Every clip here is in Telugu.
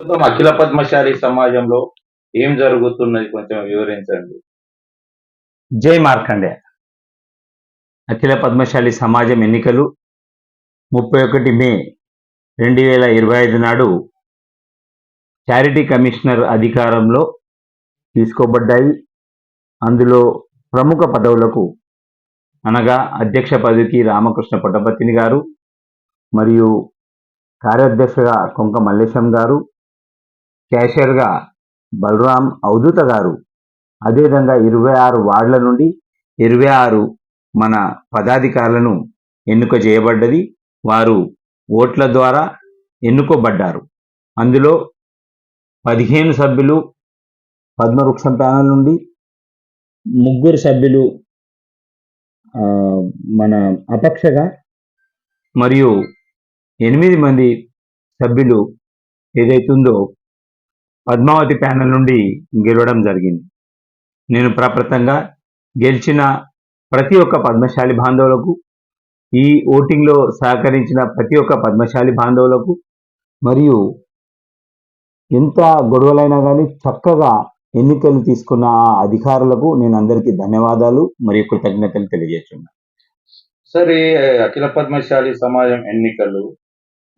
ప్రస్తుతం అఖిల పద్మశాలి సమాజంలో ఏం జరుగుతున్నది కొంచెం వివరించండి. జై మార్కండే. అఖిల పద్మశాలి సమాజం ఎన్నికలు 31 మే 2025 నాడు చారిటీ కమిషనర్ అధికారంలో తీసుకోబడ్డాయి. అందులో ప్రముఖ పదవులకు అనగా అధ్యక్ష పదవికి రామకృష్ణ పుట్టపర్తి గారు, మరియు కార్యాధ్యక్షగా కొంక మల్లేశం గారు, క్యాషియర్గా బలరాం అవధూత గారు, అదేవిధంగా 26 వార్డుల నుండి 26 మన పదాధికారులను ఎన్నుక చేయబడ్డది. వారు ఓట్ల ద్వారా ఎన్నుకోబడ్డారు. అందులో 15 సభ్యులు పద్మవృక్షం ప్యానల్ నుండి, 3 సభ్యులు మన అపక్షగా, మరియు 8 మంది సభ్యులు ఏదైతుందో పద్మావతి ప్యానల్ నుండి గెలవడం జరిగింది. నేను ప్రప్రథంగా గెలిచిన ప్రతి ఒక్క పద్మశాలి బాంధవులకు, ఈ ఓటింగ్లో సహకరించిన ప్రతి ఒక్క పద్మశాలి బాంధవులకు, మరియు ఎంత గొడవలైనా కానీ చక్కగా ఎన్నికలు తీసుకున్న ఆ అధికారులకు నేను అందరికీ ధన్యవాదాలు మరియు కృతజ్ఞతలు తెలియజేస్తున్నాను. సరే, అఖిల పద్మశాలి సమాజం ఎన్నికలు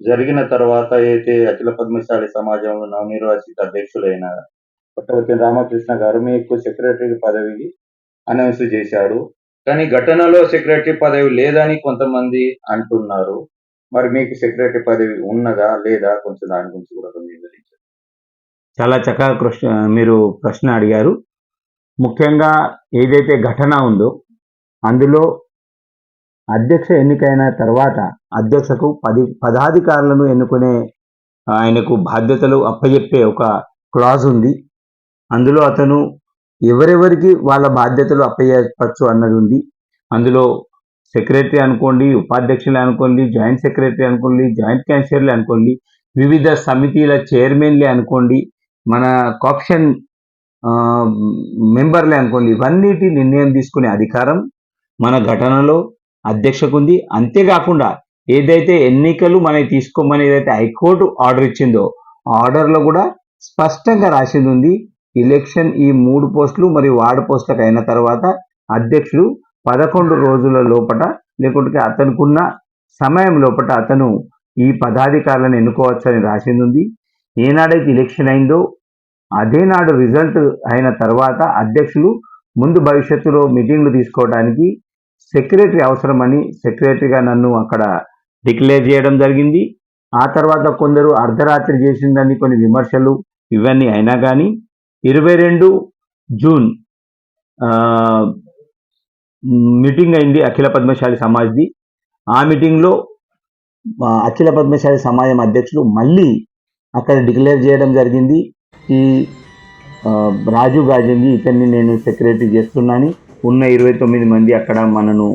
జరిగిన తర్వాత అయితే అఖిల పద్మశాలి సమాజంలో నవనిర్వాచిత అధ్యక్షులైన పుట్టపర్తి రామకృష్ణ గారు మీకు సెక్రటరీ పదవికి అనౌన్స్ చేశాడు. కానీ ఘటనలో సెక్రటరీ పదవి లేదని కొంతమంది అంటున్నారు. మరి మీకు సెక్రటరీ పదవి ఉన్నదా లేదా? కొంచెం దాని గురించి కూడా కొంచెం వివరించండి. చాలా చక్కగా మీరు ప్రశ్న అడిగారు. ముఖ్యంగా ఏదైతే ఘటన ఉందో అందులో అధ్యక్ష ఎన్నికైన తర్వాత అధ్యక్షకు పదాధికారులను ఎన్నుకునే ఆయనకు బాధ్యతలు అప్పచెప్పే ఒక క్లాజ్ ఉంది. అందులో అతను ఎవరెవరికి వాళ్ళ బాధ్యతలు అప్పచెప్పచ్చు అన్నది ఉంది. అందులో సెక్రటరీ అనుకోండి, ఉపాధ్యక్షులు అనుకోండి, జాయింట్ సెక్రటరీ అనుకోండి, జాయింట్ క్యాషియర్లు అనుకోండి, వివిధ సమితిల చైర్మన్లే అనుకోండి, మన కాప్షన్ మెంబర్లే అనుకోండి, ఇవన్నిటి నిర్ణయం తీసుకునే అధికారం మన ఘటనలో అధ్యక్షకు ఉంది. అంతేకాకుండా ఏదైతే ఎన్నికలు మనకి తీసుకోమని ఏదైతే హైకోర్టు ఆర్డర్ ఇచ్చిందో ఆర్డర్లో కూడా స్పష్టంగా రాసింది ఉంది, ఎలక్షన్ ఈ 3 పోస్టులు మరియు వార్డు పోస్టులకు అయిన తర్వాత అధ్యక్షుడు 11 రోజుల లోపట, లేకుంటే అతనుకున్న సమయం లోపట అతను ఈ పదాధికారులను ఎన్నుకోవచ్చని రాసింది ఉంది. ఏనాడైతే ఎలక్షన్ అయిందో అదే నాడు రిజల్ట్ అయిన తర్వాత అధ్యక్షులు ముందు భవిష్యత్తులో మీటింగ్లు తీసుకోవడానికి సెక్రటరీ అవసరమని సెక్రటరీగా నన్ను అక్కడ డిక్లేర్ చేయడం జరిగింది. ఆ తర్వాత కొందరు అర్ధరాత్రి చేసిందని కొన్ని విమర్శలు ఇవన్నీ అయినా కానీ 22 జూన్ మీటింగ్ అయింది అఖిల పద్మశాలి సమాజ్ది. ఆ మీటింగ్లో అఖిల పద్మశాలి సమాజం అధ్యక్షులు మళ్ళీ అక్కడ డిక్లేర్ చేయడం జరిగింది, ఈ రాజు గాజంగి ఇతన్ని నేను సెక్రటరీ చేస్తున్నాను, ఉన్న 29 మంది అక్కడ మనను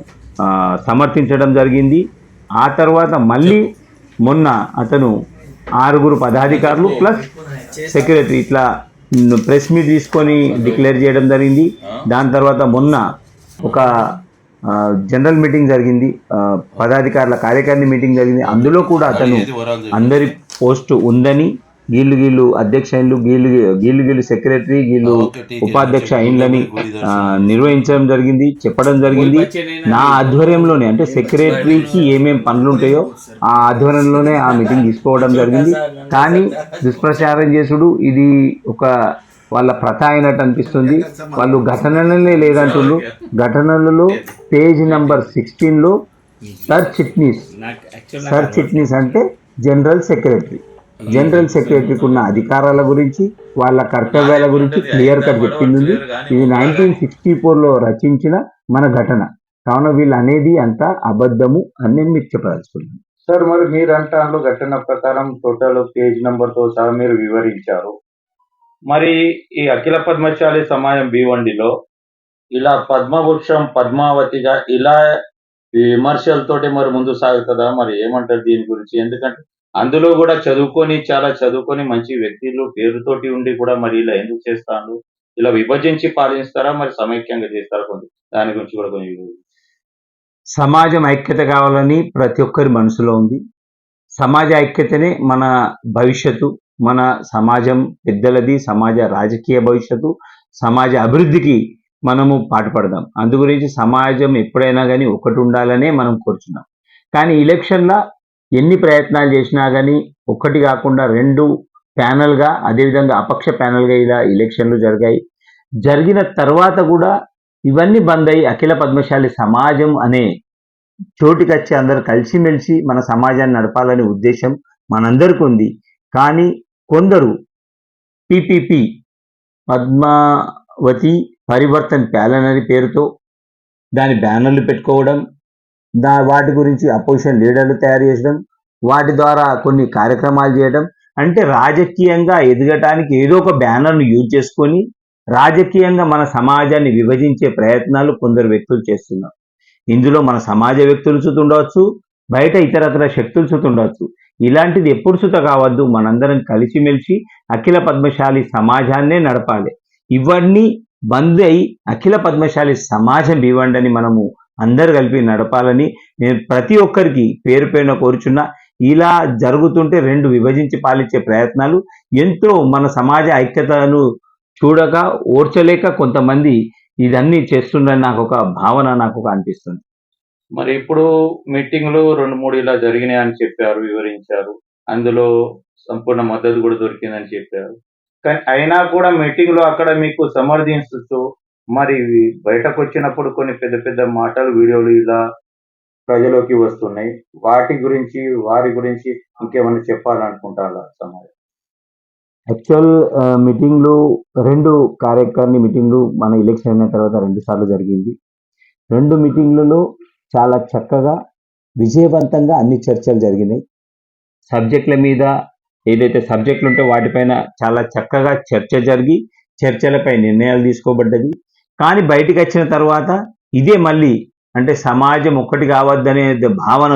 సమర్థించడం జరిగింది. ఆ తర్వాత మళ్ళీ మొన్న అతను 6 పదాధికారులు ప్లస్ సెక్రటరీ ఇట్లా ప్రెస్ మీట్ తీసుకొని డిక్లేర్ చేయడం జరిగింది. దాని తర్వాత మొన్న ఒక జనరల్ మీటింగ్ జరిగింది, పదాధికారుల కార్యకారిణి మీటింగ్ జరిగింది. అందులో కూడా అతను అందరి పోస్టు ఉందని, గీళ్ళు అధ్యక్ష అయిన్లు, గీళ్ళు సెక్రటరీ, గీళ్ళు ఉపాధ్యక్ష అయిన్లని నిర్వహించడం జరిగింది, చెప్పడం జరిగింది. నా ఆధ్వర్యంలోనే, అంటే సెక్రటరీకి ఏమేం పనులు ఉంటాయో ఆ ఆధ్వర్యంలోనే ఆ మీటింగ్ తీసుకోవడం జరిగింది. కానీ దుష్ప్రచారం చేసుడు ఇది ఒక వాళ్ళ ప్రథ అయినట్టు అనిపిస్తుంది. వాళ్ళు ఘటనలనే లేదంటున్నారు. ఘటనలలో పేజ్ నెంబర్ 16లో సర్ చిట్నీస్ అంటే జనరల్ సెక్రటరీకి ఉన్న అధికారాల గురించి, వాళ్ళ కర్తవ్యాల గురించి క్లియర్ కట్ చెప్పింది. ఇది 1964లో రచించిన మన ఘటన. కావున వీళ్ళు అనేది అంతా అబద్ధము అని నేను మీకు చెప్పదలుచుకున్నాను. సార్, మరి మీరు అంటారు ఘటన ప్రకారం టోటల్ పేజ్ నెంబర్తో సహా మీరు వివరించారు. మరి ఈ అఖిల పద్మశాలి సమాజం భీవండిలో ఇలా పద్మవృక్షం పద్మావతిగా ఇలా విమర్శలతోటి మరి ముందు సాగుతుందా? మరి ఏమంటారు దీని గురించి? ఎందుకంటే అందులో కూడా చాలా చదువుకొని మంచి వ్యక్తులు పేరుతోటి ఉండి కూడా మరి ఇలా ఎందుకు చేస్తాను? ఇలా విభజించి పాలిస్తారా? మరి సమైక్యంగా చేస్తారా? కొంచెం దాని గురించి కూడా కొంచెం. సమాజం ఐక్యత కావాలని ప్రతి ఒక్కరి మనసులో ఉంది. సమాజ ఐక్యతనే మన భవిష్యత్తు. మన సమాజం పెద్దలది, సమాజ రాజకీయ భవిష్యత్తు, సమాజ అభివృద్ధికి మనము పాటుపడదాం. అందు గురించి సమాజం ఎప్పుడైనా కానీ ఒకటి ఉండాలనే మనం కోరుచున్నాం. కానీ ఎలక్షన్లో ఎన్ని ప్రయత్నాలు చేసినా కానీ ఒక్కటి కాకుండా 2 ప్యానెల్గా, అదేవిధంగా అపక్ష ప్యానెల్గా ఇలా ఎలక్షన్లు జరిగాయి. జరిగిన తర్వాత కూడా ఇవన్నీ బంద్ అయ్యి అఖిల పద్మశాలి సమాజం అనే చోటికొచ్చి అందరూ కలిసిమెలిసి మన సమాజాన్ని నడపాలనే ఉద్దేశం మనందరికీ ఉంది. కానీ కొందరు పిపిపి పద్మావతి పరివర్తన్ ప్యాలెన్ అనే పేరుతో దాని బ్యానర్లు పెట్టుకోవడం, వాటి గురించి అపోజిషన్ లీడర్లు తయారు చేయడం, వాటి ద్వారా కొన్ని కార్యక్రమాలు చేయడం, అంటే రాజకీయంగా ఎదగటానికి ఏదో ఒక బ్యానర్ను యూజ్ చేసుకొని రాజకీయంగా మన సమాజాన్ని విభజించే ప్రయత్నాలు కొందరు వ్యక్తులు చేస్తున్నారు. ఇందులో మన సమాజ వ్యక్తులు సుత ఉండవచ్చు, బయట ఇతరత్ర శక్తులు సుత ఉండవచ్చు. ఇలాంటిది ఎప్పుడు సుత కావద్దు. మనందరం కలిసిమెలిసి అఖిల పద్మశాలి సమాజాన్నే నడపాలి. ఇవన్నీ బంద్ అయి అఖిల పద్మశాలి సమాజం ఇవ్వండి మనము అందరు కలిపి నడపాలని నేను ప్రతి ఒక్కరికి పేరు పేరున కోరుచున్నా. ఇలా జరుగుతుంటే 2 విభజించి పాలించే ప్రయత్నాలు ఎంతో మన సమాజ ఐక్యతను చూడక ఓర్చలేక కొంతమంది ఇదన్నీ చేస్తుందని నాకు ఒక భావన అనిపిస్తుంది. మరి ఇప్పుడు మీటింగ్లు 2-3 ఇలా జరిగినాయి అని చెప్పారు, వివరించారు. అందులో సంపూర్ణ మద్దతు కూడా దొరికిందని చెప్పారు. కానీ అయినా కూడా మీటింగ్లో అక్కడ మీకు సమర్థిస్తూ మరి బయటకు వచ్చినప్పుడు కొన్ని పెద్ద పెద్ద మాటలు, వీడియోలు ఇలా ప్రజలోకి వస్తున్నాయి. వారి గురించి ఇంకేమైనా చెప్పాలనుకుంటారా సమాజం? యాక్చువల్ మీటింగ్లు 2 కార్యకారిణి మీటింగ్లు మన ఎలక్షన్ అయిన తర్వాత 2 సార్లు జరిగింది. 2 మీటింగ్లలో చాలా చక్కగా విజయవంతంగా అన్ని చర్చలు జరిగినాయి. సబ్జెక్టుల మీద ఏదైతే సబ్జెక్టులు ఉంటే వాటిపైన చాలా చక్కగా చర్చ జరిగి చర్చలపై నిర్ణయాలు తీసుకోబడ్డది. కానీ బయటికి వచ్చిన తర్వాత ఇదే మళ్ళీ అంటే సమాజం ఒక్కటి కావద్దనే భావన,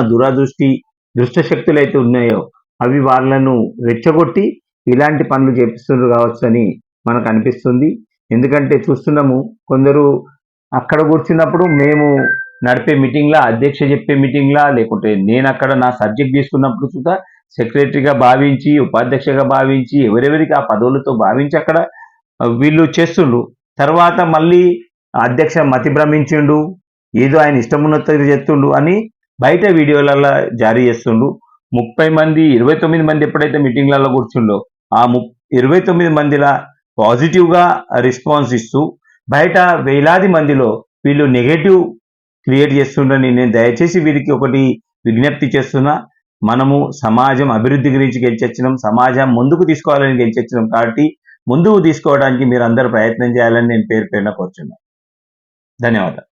దుష్టశక్తులు అయితే ఉన్నాయో అవి వాళ్ళను రెచ్చగొట్టి ఇలాంటి పనులు చేపిస్తున్నారు కావచ్చు అని మనకు అనిపిస్తుంది. ఎందుకంటే చూస్తున్నాము కొందరు అక్కడ కూర్చున్నప్పుడు మేము నడిపే మీటింగ్లా, అధ్యక్ష చెప్పే మీటింగ్లా, లేకుంటే నేను అక్కడ నా సబ్జెక్ట్ తీసుకున్నప్పుడు సుతా సెక్రటరీగా భావించి, ఉపాధ్యక్షగా భావించి, ఎవరెవరికి ఆ పదవులతో భావించి అక్కడ వీళ్ళు చేస్తుండ్రు. తర్వాత మళ్ళీ అధ్యక్ష మతి భ్రమించిండు, ఏదో ఆయన ఇష్టం ఉన్నట్టు చేస్తుండు అని బయట వీడియోలలో జారీ చేస్తుండు. 30 మంది 29 మంది ఎప్పుడైతే మీటింగ్లలో కూర్చుండో ఆ 29 మందిలా పాజిటివ్గా రెస్పాన్స్ ఇస్తూ బయట వేలాది మందిలో వీళ్ళు నెగటివ్ క్రియేట్ చేస్తుండని నేను దయచేసి వీరికి ఒకటి విజ్ఞప్తి చేస్తున్నా. మనము సమాజం అభివృద్ధి గురించి గెలిచొచ్చినాం, సమాజం ముందుకు తీసుకోవాలని గెలిచొచ్చినాం కాబట్టి ముందుకు తీసుకోవడానికి మీరు అందరూ ప్రయత్నం చేయాలని నేను పేరు పేరున కోరుచున్నాను. ధన్యవాదాలు.